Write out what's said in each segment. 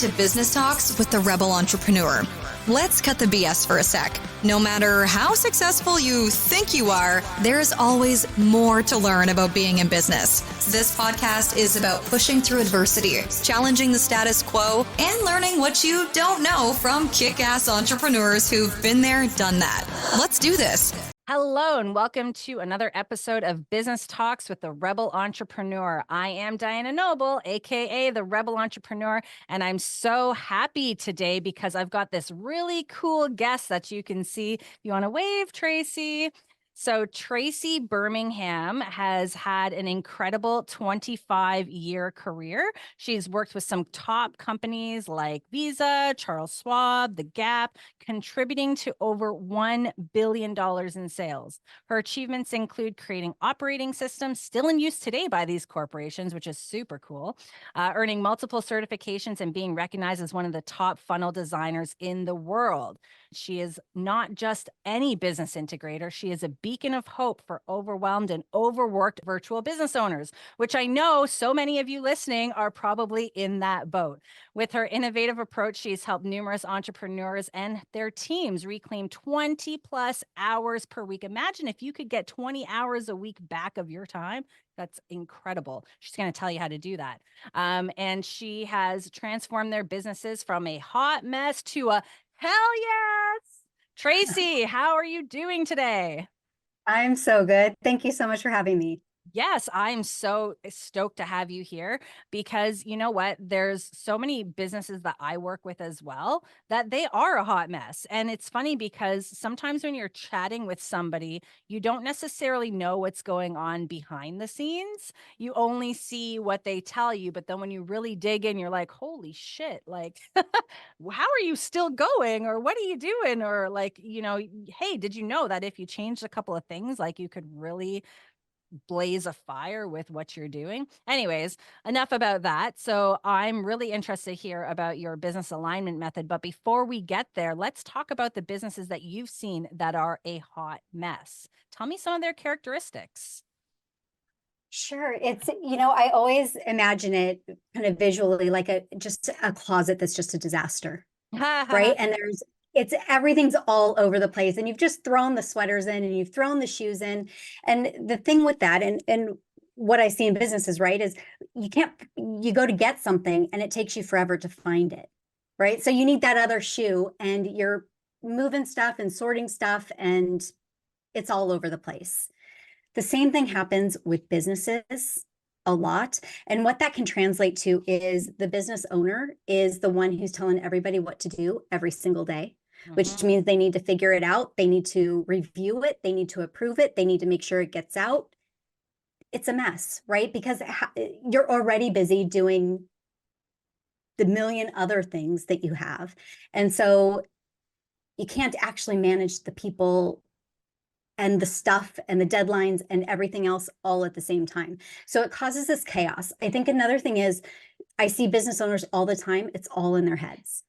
to Business Talks with the Rebel Entrepreneur. Let's cut the BS for a sec. No matter how successful you think you are, there's always more to learn about being in business. This podcast is about pushing through adversity, challenging the status quo, and learning what you don't know from kick-ass entrepreneurs who've been there, done that. Let's do this. Hello and welcome to another episode of Business Talks with the Rebel Entrepreneur. I am Diana Noble, aka the Rebel Entrepreneur, and I'm so happy today because I've got this really cool guest that you can see. If you want to wave, Traci. So Traci Bermingham has had an incredible 25-year career. She's worked with some top companies like Visa, Charles Schwab, The Gap, contributing to over $1 billion in sales. Her achievements include creating operating systems still in use today by these corporations, which is super cool, earning multiple certifications and being recognized as one of the top funnel designers in the world. She is not just any business integrator. She is a beacon of hope for overwhelmed and overworked virtual business owners, which I know so many of you listening are probably in that boat. With her innovative approach, she's helped numerous entrepreneurs and their teams reclaim 20 plus hours per week. Imagine if you could get 20 hours a week back of your time. That's incredible. She's going to tell you how to do that. And she has transformed their businesses from a hot mess to a hell yes. Traci, how are you doing today? I'm so good. Thank you so much for having me. Yes, I'm so stoked to have you here because you know what? There's so many businesses that I work with as well that they are a hot mess. And it's funny because sometimes when you're chatting with somebody, you don't necessarily know what's going on behind the scenes. You only see what they tell you. But then when you really dig in, you're like, holy shit, like, how are you still going? Or what are you doing? Or like, you know, hey, did you know that if you changed a couple of things, like you could really blaze a fire with what you're doing? Anyways, enough about that. So I'm really interested to hear about your business alignment method. But before we get there, let's talk about the businesses that you've seen that are a hot mess. Tell me some of their characteristics. Sure. It's, I always imagine it kind of visually like just a closet that's just a disaster, right? And everything's all over the place, and you've just thrown the sweaters in and you've thrown the shoes in. And the thing with that, and what I see in businesses, right, is you go to get something and it takes you forever to find it, right? So you need that other shoe and you're moving stuff and sorting stuff and it's all over the place. The same thing happens with businesses a lot. And what that can translate to is the business owner is the one who's telling everybody what to do every single day, which means they need to figure it out. They need to review it. They need to approve it. They need to make sure it gets out. It's a mess, right? Because you're already busy doing the million other things that you have. And so you can't actually manage the people and the stuff and the deadlines and everything else all at the same time. So it causes this chaos. I think another thing is I see business owners all the time. It's all in their heads,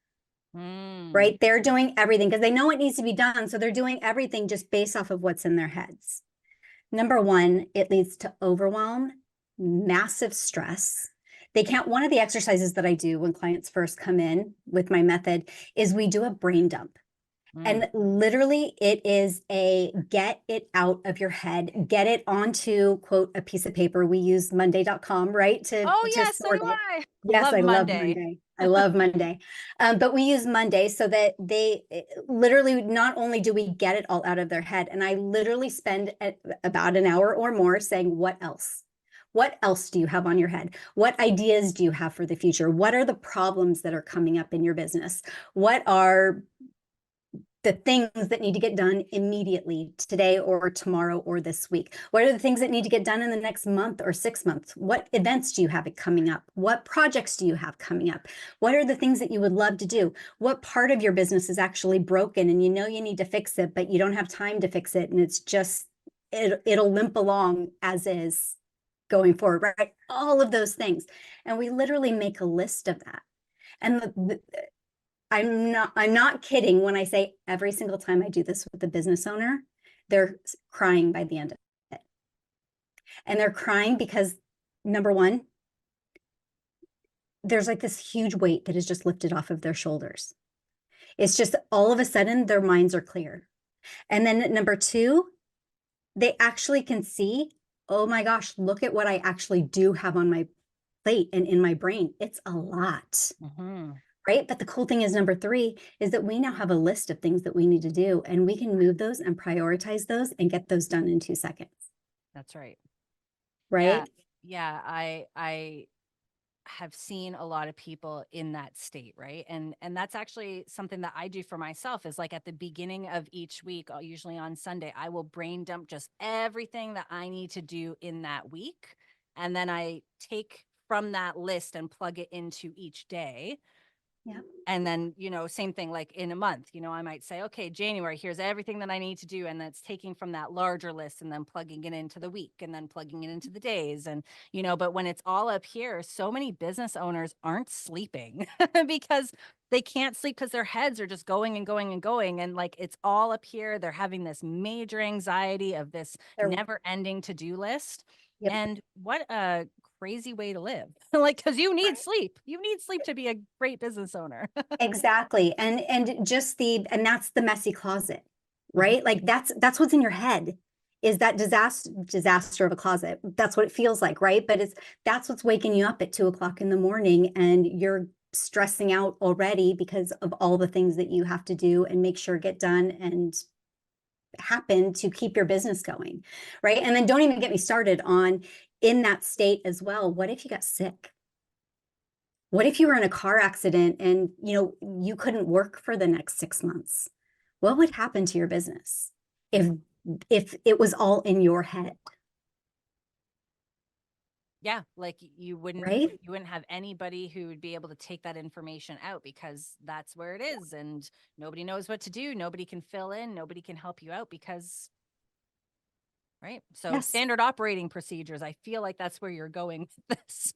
right? They're doing everything because they know it needs to be done. So they're doing everything just based off of what's in their heads. Number one, it leads to overwhelm, massive stress. One of the exercises that I do when clients first come in with my method is we do a brain dump. And literally it is a get it out of your head, get it onto, quote, a piece of paper. We use Monday.com, right? Yes, so do I. Yes, I love Monday. I love Monday. But we use Monday so that they literally, not only do we get it all out of their head, and I literally spend about an hour or more saying, what else? What else do you have on your head? What ideas do you have for the future? What are the problems that are coming up in your business? What are the things that need to get done immediately today or tomorrow or this week? What are the things that need to get done in the next month or 6 months? What events do you have coming up? What projects do you have coming up? What are the things that you would love to do? What part of your business is actually broken and you know you need to fix it, but you don't have time to fix it, and it's just, it'll limp along as is going forward, right? All of those things. And we literally make a list of that. And I'm not kidding when I say every single time I do this with the business owner, they're crying by the end of it. And they're crying because, number one, there's like this huge weight that is just lifted off of their shoulders. It's just all of a sudden their minds are clear. And then number two, they actually can see, oh my gosh, look at what I actually do have on my plate and in my brain. It's a lot. Right? But the cool thing is number three is that we now have a list of things that we need to do, and we can move those and prioritize those and get those done in 2 seconds. That's right. Right? Yeah. I have seen a lot of people in that state, right? And that's actually something that I do for myself is like at the beginning of each week, usually on Sunday, I will brain dump just everything that I need to do in that week. And then I take from that list and plug it into each day. Yeah. And then, same thing, like in a month, I might say, okay, January, here's everything that I need to do. And that's taking from that larger list and then plugging it into the week and then plugging it into the days. And, but when it's all up here, so many business owners aren't sleeping because they can't sleep because their heads are just going and going and going. And like, it's all up here. They're having this major anxiety of this never ending to-do list. Yep. And what a crazy way to live. Like, because you need sleep. You need sleep to be a great business owner. Exactly. And just and that's the messy closet, right? Like that's what's in your head, is that disaster of a closet. That's what it feels like, right? But that's what's waking you up at 2 o'clock in the morning, and you're stressing out already because of all the things that you have to do and make sure get done and happen to keep your business going, right? And then don't even get me started on, in that state as well, what if you got sick? What if you were in a car accident and you couldn't work for the next 6 months? What would happen to your business if it was all in your head? Yeah, like you wouldn't have anybody who would be able to take that information out, because that's where it is, and nobody knows what to do. Nobody can fill in, nobody can help you out because right. So Yes. Standard operating procedures, I feel like that's where you're going with this.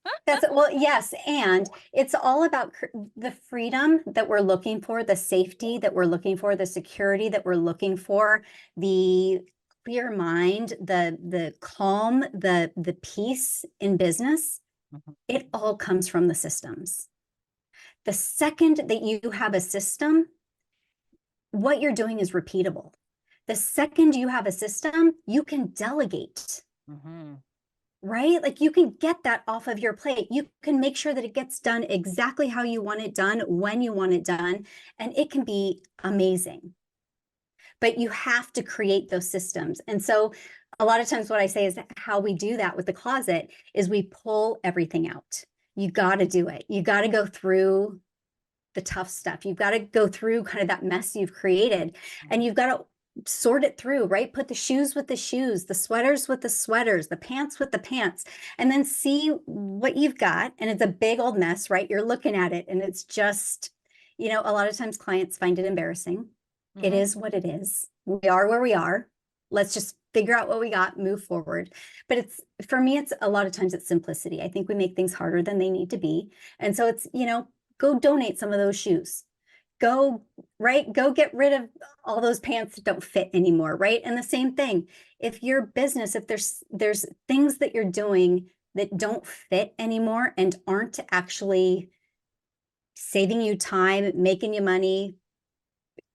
Well, yes. And it's all about the freedom that we're looking for, the safety that we're looking for, the security that we're looking for, the clear mind, the calm, the peace in business. It all comes from the systems. The second that you have a system, what you're doing is repeatable. The second you have a system, you can delegate. Right? Like you can get that off of your plate. You can make sure that it gets done exactly how you want it done, when you want it done, and it can be amazing. But you have to create those systems. And so a lot of times what I say is how we do that with the closet is we pull everything out. You got to do it. You got to go through the tough stuff. You've got to go through kind of that mess you've created, and you've got to sort it through, right? Put the shoes with the shoes, the sweaters with the sweaters, the pants with the pants, and then see what you've got. And it's a big old mess, right? You're looking at it and it's just, a lot of times clients find it embarrassing. It is what it is. We are where we are. Let's just figure out what we got, move forward. But for me, it's a lot of times it's simplicity. I think we make things harder than they need to be. And so it's, go donate some of those shoes. Go get rid of all those pants that don't fit anymore, right? And the same thing, if your business, if there's things that you're doing that don't fit anymore and aren't actually saving you time, making you money,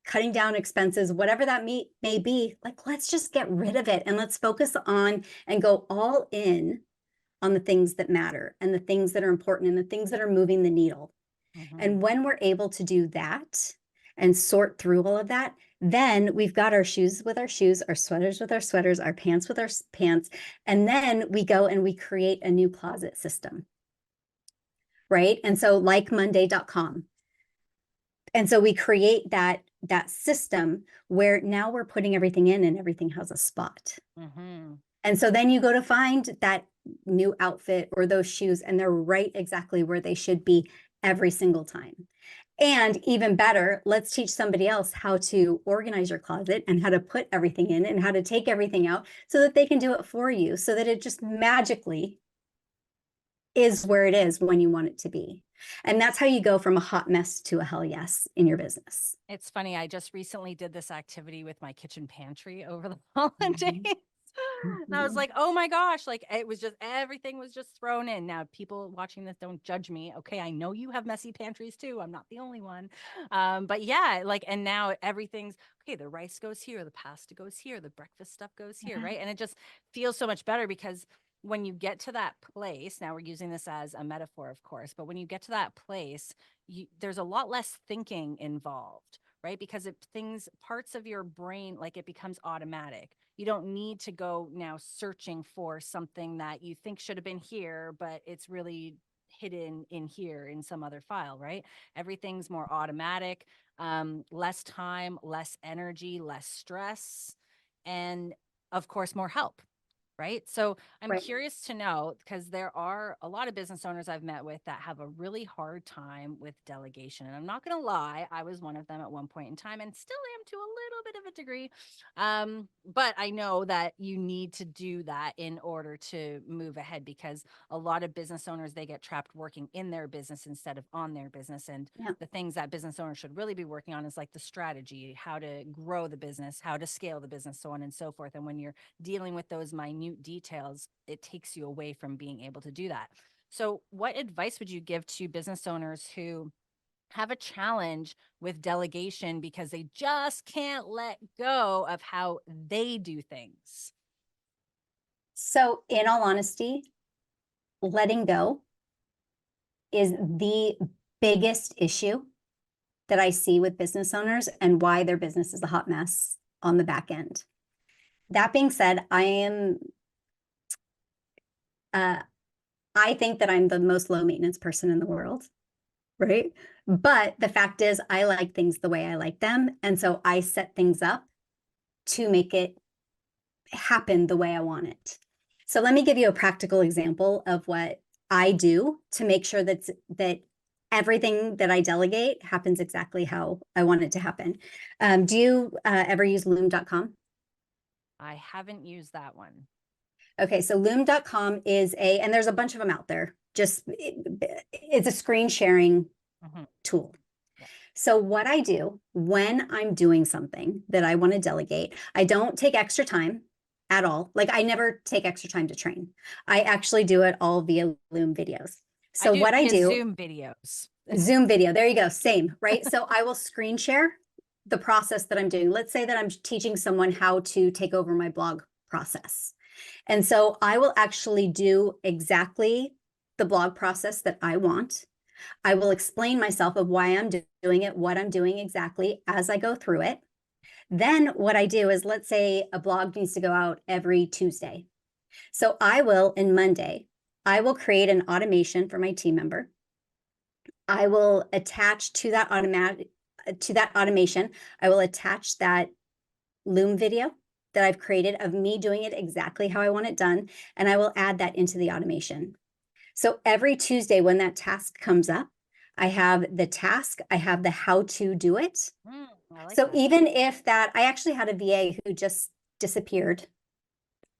cutting down expenses, whatever that may be, like, let's just get rid of it and let's focus on and go all in on the things that matter and the things that are important and the things that are moving the needle. And when we're able to do that and sort through all of that, then we've got our shoes with our shoes, our sweaters with our sweaters, our pants with our pants. And then we go and we create a new closet system, right? And so like Monday.com. And so we create that system where now we're putting everything in and everything has a spot. And so then you go to find that new outfit or those shoes, and they're right exactly where they should be every single time. And even better, let's teach somebody else how to organize your closet and how to put everything in and how to take everything out so that they can do it for you, so that it just magically is where it is when you want it to be. And that's how you go from a hot mess to a hell yes in your business. It's funny. I just recently did this activity with my kitchen pantry over the holidays. And I was like, oh my gosh, like it was just, everything was just thrown in. Now, people watching this, don't judge me. Okay. I know you have messy pantries too. I'm not the only one. But yeah, like, and now everything's okay. The rice goes here, the pasta goes here, the breakfast stuff goes here. Right. And it just feels so much better because when you get to that place, now we're using this as a metaphor, of course, but when you get to that place, there's a lot less thinking involved, right? Because parts of your brain, like it becomes automatic. You don't need to go now searching for something that you think should have been here, but it's really hidden in here in some other file, right? Everything's more automatic, less time, less energy, less stress, and of course, more help. Right. So I'm Right. curious to know, because there are a lot of business owners I've met with that have a really hard time with delegation. And I'm not going to lie, I was one of them at one point in time and still am to a little bit of a degree. But I know that you need to do that in order to move ahead, because a lot of business owners, they get trapped working in their business instead of on their business. And Yeah. the things that business owners should really be working on is like the strategy, how to grow the business, how to scale the business, so on and so forth. And when you're dealing with those minute details, it takes you away from being able to do that. So what advice would you give to business owners who have a challenge with delegation because they just can't let go of how they do things? So in all honesty, letting go is the biggest issue that I see with business owners and why their business is a hot mess on the back end. That being said, I think that I'm the most low maintenance person in the world, right? But the fact is, I like things the way I like them. And so I set things up to make it happen the way I want it. So let me give you a practical example of what I do to make sure that everything that I delegate happens exactly how I want it to happen. Do you ever use loom.com? I haven't used that one. Okay, so loom.com is and there's a bunch of them out there. It's a screen sharing tool. Yeah. So what I do when I'm doing something that I want to delegate, I don't take extra time at all. Like I never take extra time to train. I actually do it all via Loom videos. So what I do, Zoom videos. Zoom video, there you go, same, right? So I will screen share the process that I'm doing. Let's say that I'm teaching someone how to take over my blog process. And so I will actually do exactly the blog process that I want. I will explain myself of why I'm doing it, what I'm doing exactly as I go through it. Then what I do is, let's say a blog needs to go out every Tuesday. So I will, in Monday, I will create an automation for my team member. I will attach to that automation, I will attach that Loom video that I've created of me doing it exactly how I want it done, and I will add that into the automation. So every Tuesday when that task comes up, I have the task, I have the how to do it. So that. Even if I actually had a VA who just disappeared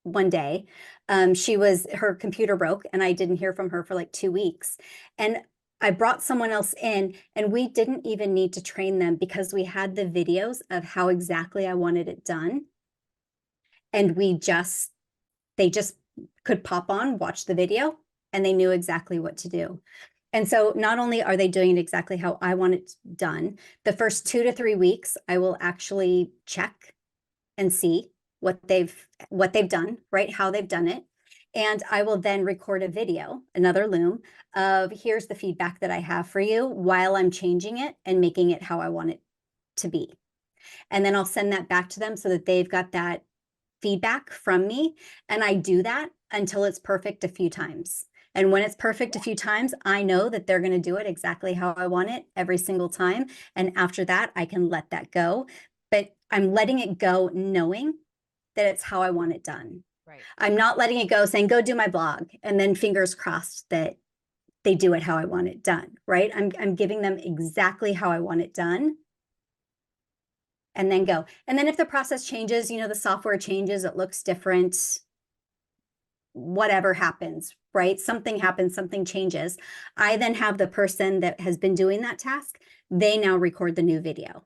one day. Her computer broke and I didn't hear from her for like 2 weeks. And I brought someone else in and we didn't even need to train them because we had the videos of how exactly I wanted it done. And they just could pop on, watch the video, and they knew exactly what to do. And so not only are they doing it exactly how I want it done, the first 2 to 3 weeks, I will actually check and see what they've done, right? How they've done it. And I will then record a video, another Loom, of here's the feedback that I have for you while I'm changing it and making it how I want it to be. And then I'll send that back to them so that they've got that feedback from me. And I do that until it's perfect a few times. And when it's perfect a few times, I know that they're going to do it exactly how I want it every single time. And after that, I can let that go. But I'm letting it go knowing that it's how I want it done. Right. I'm not letting it go saying, go do my blog, and then fingers crossed that they do it how I want it done, right? I'm giving them exactly how I want it done and then go. And then if the process changes, the software changes, it looks different, whatever happens, right? Something happens, something changes. I then have the person that has been doing that task, they now record the new video.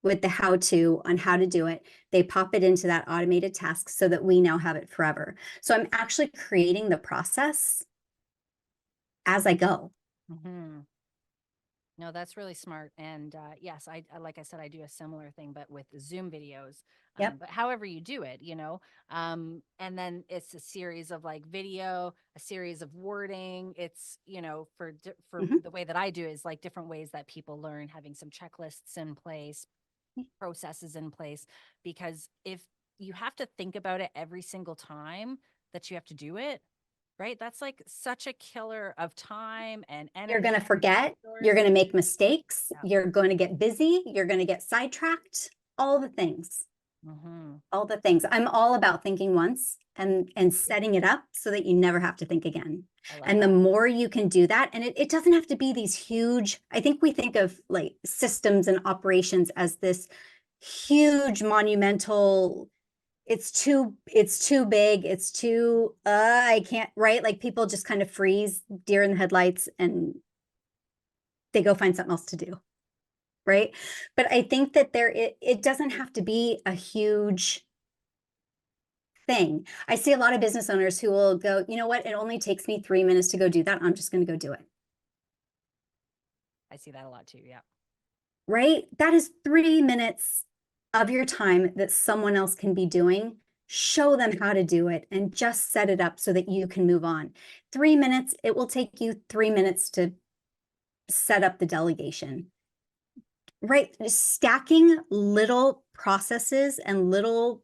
with the how-to on how to do it. They pop it into that automated task so that we now have it forever. So I'm actually creating the process as I go. Mm-hmm. No, that's really smart. And yes, like I said, I do a similar thing, but with Zoom videos. Yep. But however you do it, and then it's a series of like video, a series of wording. It's, for Mhm. the way that I do is like different ways that people learn, having some checklists in place, processes in place, because if you have to think about it every single time that you have to do it, right? That's like such a killer of time and energy. You're going to forget. You're going to make mistakes. Yeah. You're going to get busy. You're going to get sidetracked. All the things. Mm-hmm. All the things. I'm all about thinking once and setting it up so that you never have to think again. And the more you can do that, and it doesn't have to be these huge, I think we think of like systems and operations as this huge monumental, it's too big, it's too I can't, right? Like people just kind of freeze, deer in the headlights, and they go find something else to do, right? But I think that it doesn't have to be a huge thing. I see a lot of business owners who will go, you know what, it only takes me 3 minutes to go do that. I'm just going to go do it. I see that a lot too. Yeah. Right? That is 3 minutes of your time that someone else can be doing. Show them how to do it and just set it up so that you can move on. 3 minutes, it will take you 3 minutes to set up the delegation. Right? Stacking little processes and little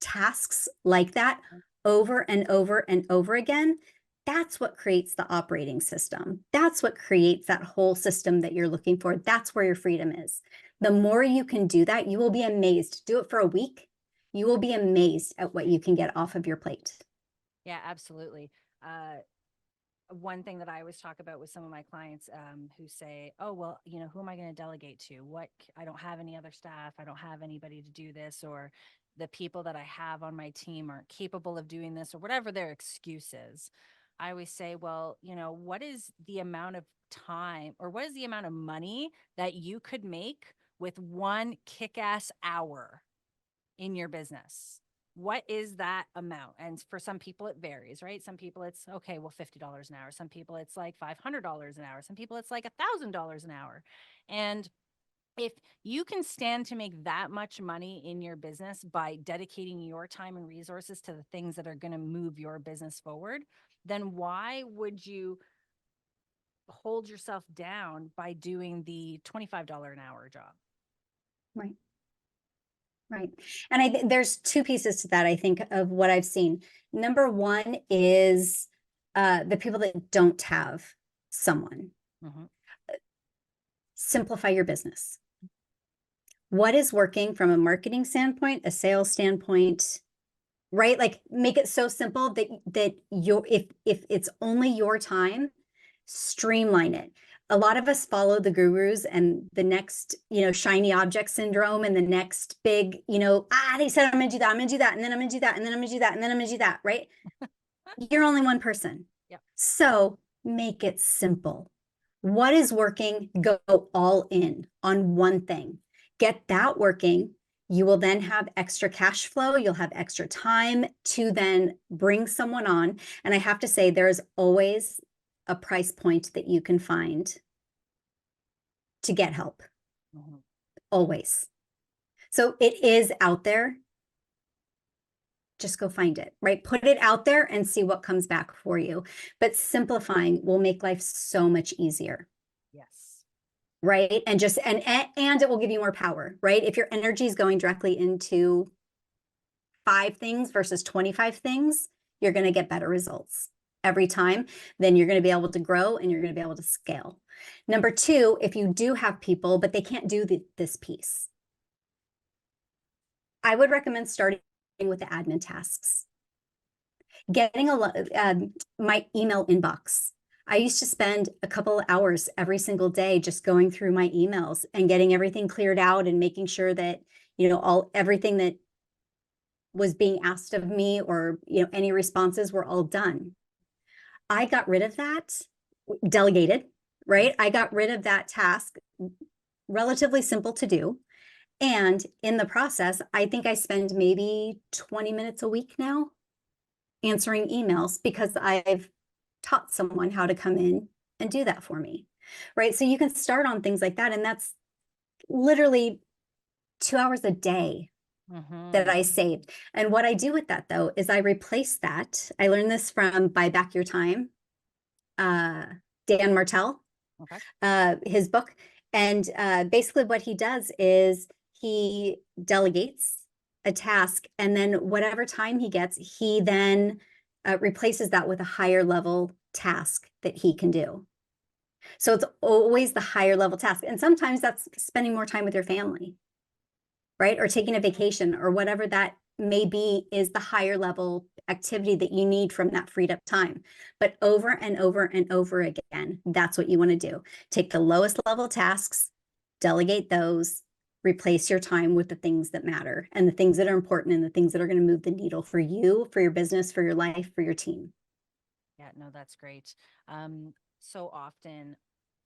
tasks like that over and over and over again, that's what creates the operating system. That's what creates that whole system that you're looking for. That's where your freedom is. The more you can do that, you will be amazed. Do it for a week. You will be amazed at what you can get off of your plate. Yeah, absolutely. One thing that I always talk about with some of my clients who say, oh, well, who am I going to delegate to? I don't have any other staff. I don't have anybody to do this, or the people that I have on my team aren't capable of doing this, or whatever their excuse is. I always say, well, what is the amount of time, or what is the amount of money that you could make with one kick-ass hour in your business? What is that amount? And for some people it varies, right? Some people it's okay, well, $50 an hour. Some people it's like $500 an hour. Some people it's like $1,000 an hour. And if you can stand to make that much money in your business by dedicating your time and resources to the things that are going to move your business forward, then why would you hold yourself down by doing the $25 an hour job? Right. Right. And there's two pieces to that, I think, of what I've seen. Number one is the people that don't have someone. Mm-hmm. Simplify your business. What is working from a marketing standpoint, a sales standpoint, right? Like make it so simple that if it's only your time, streamline it. A lot of us follow the gurus and the next, shiny object syndrome and the next big, they said I'm gonna do that, I'm gonna do that, and then I'm gonna do that, and then I'm gonna do that, and then I'm gonna do that, right? You're only one person. Yep. So make it simple. What is working? Go all in on one thing. Get that working. You will then have extra cash flow. You'll have extra time to then bring someone on. And I have to say, there's always a price point that you can find to get help. Mm-hmm. Always. So it is out there. Just go find it, right? Put it out there and see what comes back for you. But simplifying will make life so much easier. Yes. Right. And it will give you more power, right? If your energy is going directly into 5 things versus 25 things, you're going to get better results every time. Then you're going to be able to grow and you're going to be able to scale. Number 2, if you do have people, but they can't do this piece, I would recommend starting with the admin tasks. Getting my email inbox. I used to spend a couple of hours every single day just going through my emails and getting everything cleared out and making sure that, everything that was being asked of me or, any responses were all done. I got rid of that, delegated, right? I got rid of that task, relatively simple to do. And in the process, I think I spend maybe 20 minutes a week now answering emails because I've taught someone how to come in and do that for me, right? So you can start on things like that. And that's literally 2 hours a day that I saved. And what I do with that, though, is I replace that. I learned this from Buy Back Your Time, Dan Martell, his book. And basically what he does is he delegates a task, and then whatever time he gets, he then replaces that with a higher level task that he can do. So it's always the higher level task. And sometimes that's spending more time with your family, right? Or taking a vacation, or whatever that may be, is the higher level activity that you need from that freed up time. But over and over and over again, that's what you want to do. Take the lowest level tasks, delegate those, replace your time with the things that matter and the things that are important and the things that are going to move the needle for you, for your business, for your life, for your team. Yeah, no, that's great. So often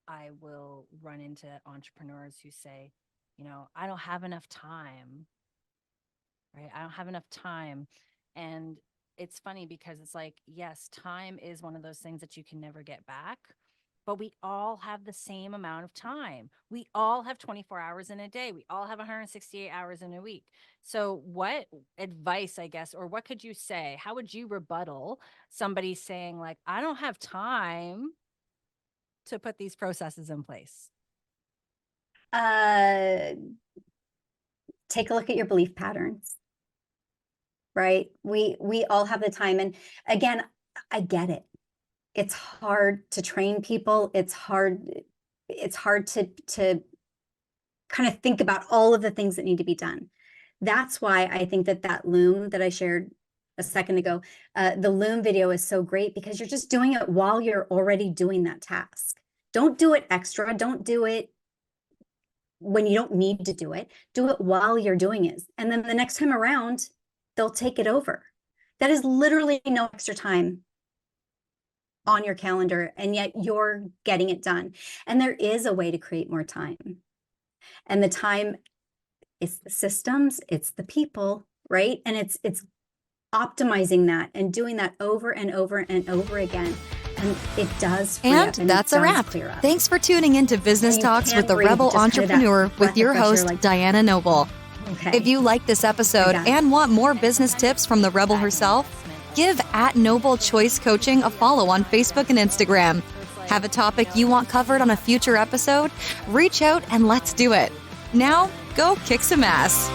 I will run into entrepreneurs who say, I don't have enough time, right? I don't have enough time. And it's funny because it's like, yes, time is one of those things that you can never get back, but we all have the same amount of time. We all have 24 hours in a day. We all have 168 hours in a week. So what advice, I guess, or what could you say? How would you rebuttal somebody saying like, I don't have time to put these processes in place? Take a look at your belief patterns, right? We all have the time. And again, I get it. It's hard to train people. It's hard to kind of think about all of the things that need to be done. That's why I think that Loom that I shared a second ago, the Loom video is so great, because you're just doing it while you're already doing that task. Don't do it extra. Don't do it when you don't need to do it. Do it while you're doing it. And then the next time around, they'll take it over. That is literally no extra time on your calendar, and yet you're getting it done. And there is a way to create more time. And the time is the systems, it's the people, right? And it's optimizing that and doing that over and over and over again. And it does free And up, that's a wrap. Thanks for tuning into Business Talks with the Rebel Entrepreneur with your host, Diana Noble. Okay. If you like this episode and want more business tips from the Rebel herself, give @Noble Choice Coaching a follow on Facebook and Instagram. Have a topic you want covered on a future episode? Reach out and let's do it. Now, go kick some ass.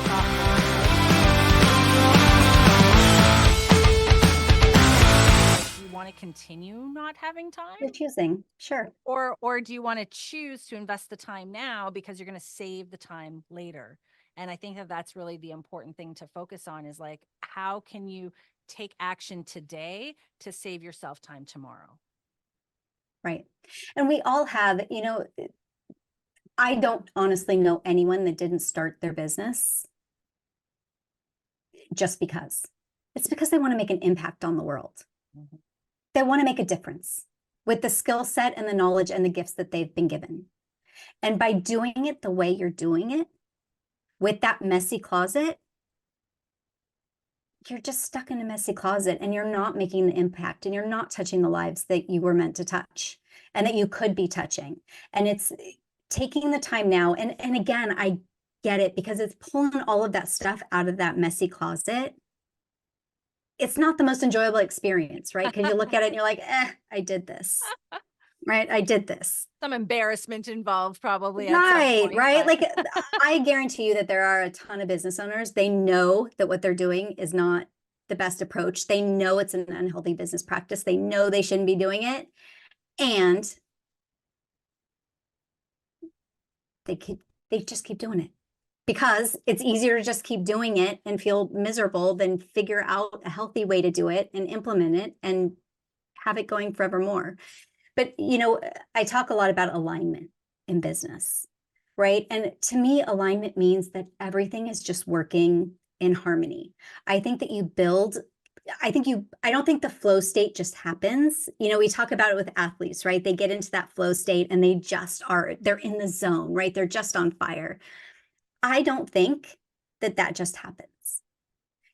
Want to continue not having time? You're choosing, sure. Or do you want to choose to invest the time now because you're going to save the time later? And I think that that's really the important thing to focus on, is like, how can you take action today to save yourself time tomorrow? Right. And we all have, I don't honestly know anyone that didn't start their business just because. It's because they want to make an impact on the world. Mm-hmm. They want to make a difference with the skill set and the knowledge and the gifts that they've been given. And by doing it the way you're doing it, with that messy closet, you're just stuck in a messy closet, and you're not making the impact, and you're not touching the lives that you were meant to touch and that you could be touching. And it's taking the time now. And again, I get it, because it's pulling all of that stuff out of that messy closet. It's not the most enjoyable experience, right? Because you look at it and you're like, I did this, right? I did this. Some embarrassment involved probably. Right, point, right. but... Like, I guarantee you that there are a ton of business owners. They know that what they're doing is not the best approach. They know it's an unhealthy business practice. They know they shouldn't be doing it. And they just keep doing it, because it's easier to just keep doing it and feel miserable than figure out a healthy way to do it and implement it and have it going forevermore. But, I talk a lot about alignment in business, right? And to me, alignment means that everything is just working in harmony. I think that I don't think the flow state just happens. We talk about it with athletes, right? They get into that flow state and they're in the zone, right? They're just on fire. I don't think that that just happens.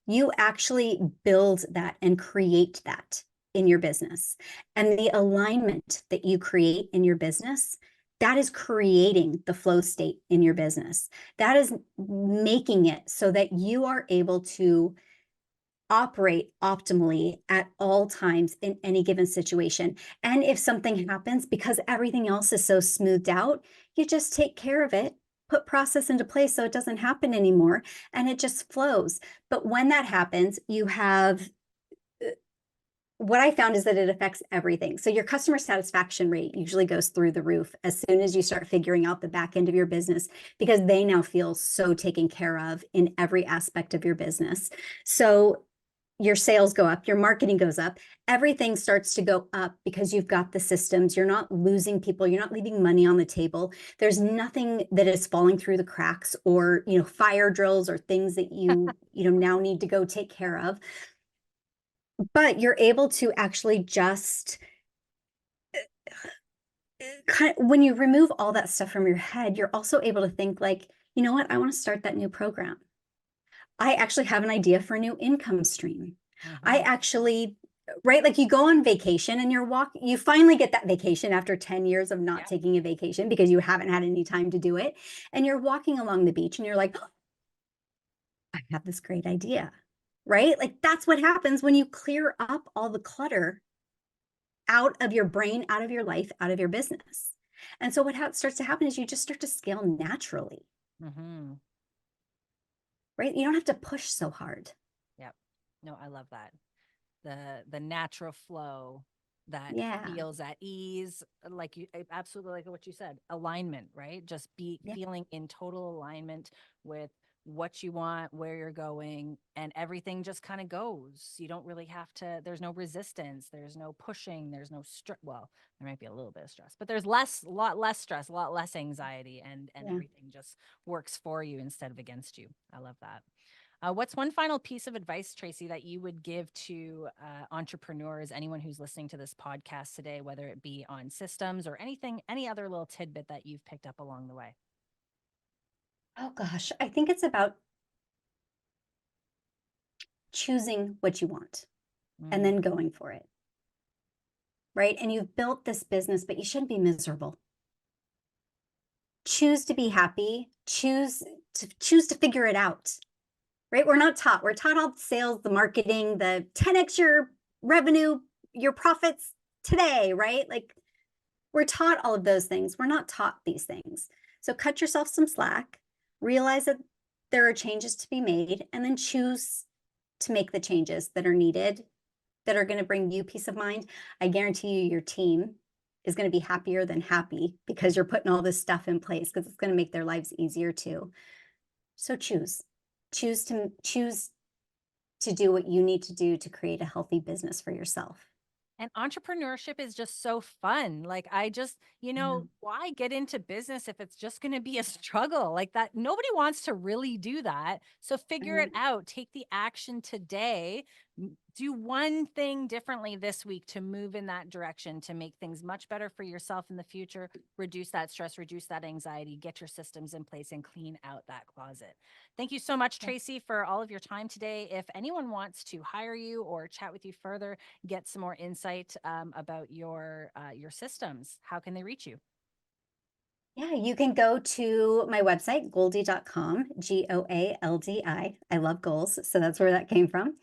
You actually build that and create that in your business. And the alignment that you create in your business, that is creating the flow state in your business. That is making it so that you are able to operate optimally at all times in any given situation. And if something happens, because everything else is so smoothed out, you just take care of it, put process into place so it doesn't happen anymore, and it just flows. But when that happens, you have what I found is that it affects everything. So your customer satisfaction rate usually goes through the roof as soon as you start figuring out the back end of your business, because they now feel so taken care of in every aspect of your business. So your sales go up, your marketing goes up, everything starts to go up because you've got the systems. You're not losing people, you're not leaving money on the table. There's nothing that is falling through the cracks, or fire drills or things that you now need to go take care of. But you're able to actually just when you remove all that stuff from your head, you're also able to think like, you know what, I want to start that new program. I actually have an idea for a new income stream. I actually, right? Like you go on vacation and you finally get that vacation after 10 years of not taking a vacation because you haven't had any time to do it. And you're walking along the beach and you're like, oh, I have this great idea, right? Like that's what happens when you clear up all the clutter out of your brain, out of your life, out of your business. And so what starts to happen is you just start to scale naturally. Right? You don't have to push so hard. Yep. No, I love that. The natural flow that feels at ease, like you absolutely, like what you said, alignment, right? Just feeling in total alignment with what you want, where you're going, and everything just kind of goes. You don't really have to, there's no resistance, there's no pushing, there's no stress. Well, there might be a little bit of stress, but there's a lot less stress, a lot less anxiety, and everything just works for you instead of against you. I love that. What's one final piece of advice, Traci, that you would give to entrepreneurs, anyone who's listening to this podcast today, whether it be on systems or anything, any other little tidbit that you've picked up along the way? Oh gosh, I think it's about choosing what you want and then going for it. Right? And you've built this business, but you shouldn't be miserable. Choose to be happy, choose to figure it out. Right? We're taught all the sales, the marketing, the 10x your revenue, your profits today, right? Like we're taught all of those things. We're not taught these things. So cut yourself some slack, realize that there are changes to be made, and then choose to make the changes that are needed, that are going to bring you peace of mind. I guarantee you your team is going to be happier than happy because you're putting all this stuff in place, because it's going to make their lives easier too. So choose to do what you need to do to create a healthy business for yourself. And entrepreneurship is just so fun. Like I just, why get into business if it's just going to be a struggle like that? Nobody wants to really do that. So figure it out, take the action today, do one thing differently this week to move in that direction, to make things much better for yourself in the future, reduce that stress, reduce that anxiety, get your systems in place, and clean out that closet. Thank you so much, Traci, for all of your time today. If anyone wants to hire you or chat with you further, get some more insight about your systems, how can they reach you? Yeah, you can go to my website, goaldi.com, Goaldi. I love goals, so that's where that came from.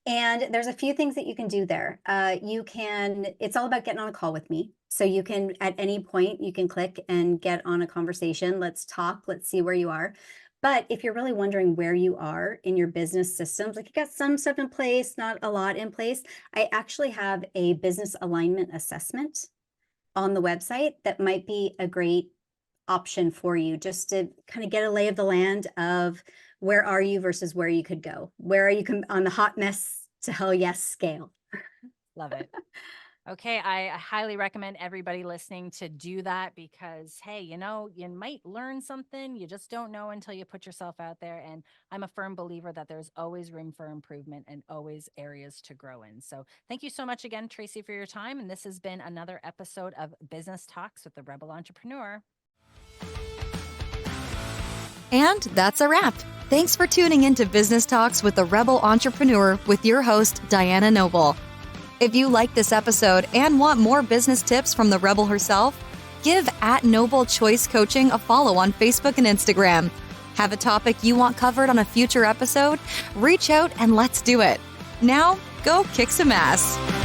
And there's a few things that you can do there. It's all about getting on a call with me. So you can, at any point, you can click and get on a conversation. Let's talk, let's see where you are. But if you're really wondering where you are in your business systems, like you got some stuff in place, not a lot in place, I actually have a business alignment assessment on the website that might be a great option for you, just to kind of get a lay of the land of where are you versus where you could go. Where are you on the hot mess to hell yes scale? Love it. Okay, I highly recommend everybody listening to do that, because, hey, you might learn something. You just don't know until you put yourself out there. And I'm a firm believer that there's always room for improvement and always areas to grow in. So thank you so much again, Traci, for your time. And this has been another episode of Business Talks with the Rebel Entrepreneur. And that's a wrap. Thanks for tuning into Business Talks with the Rebel Entrepreneur with your host, Diana Noble. If you like this episode and want more business tips from the Rebel herself, give @Noble Choice Coaching a follow on Facebook and Instagram. Have a topic you want covered on a future episode? Reach out and let's do it. Now, go kick some ass.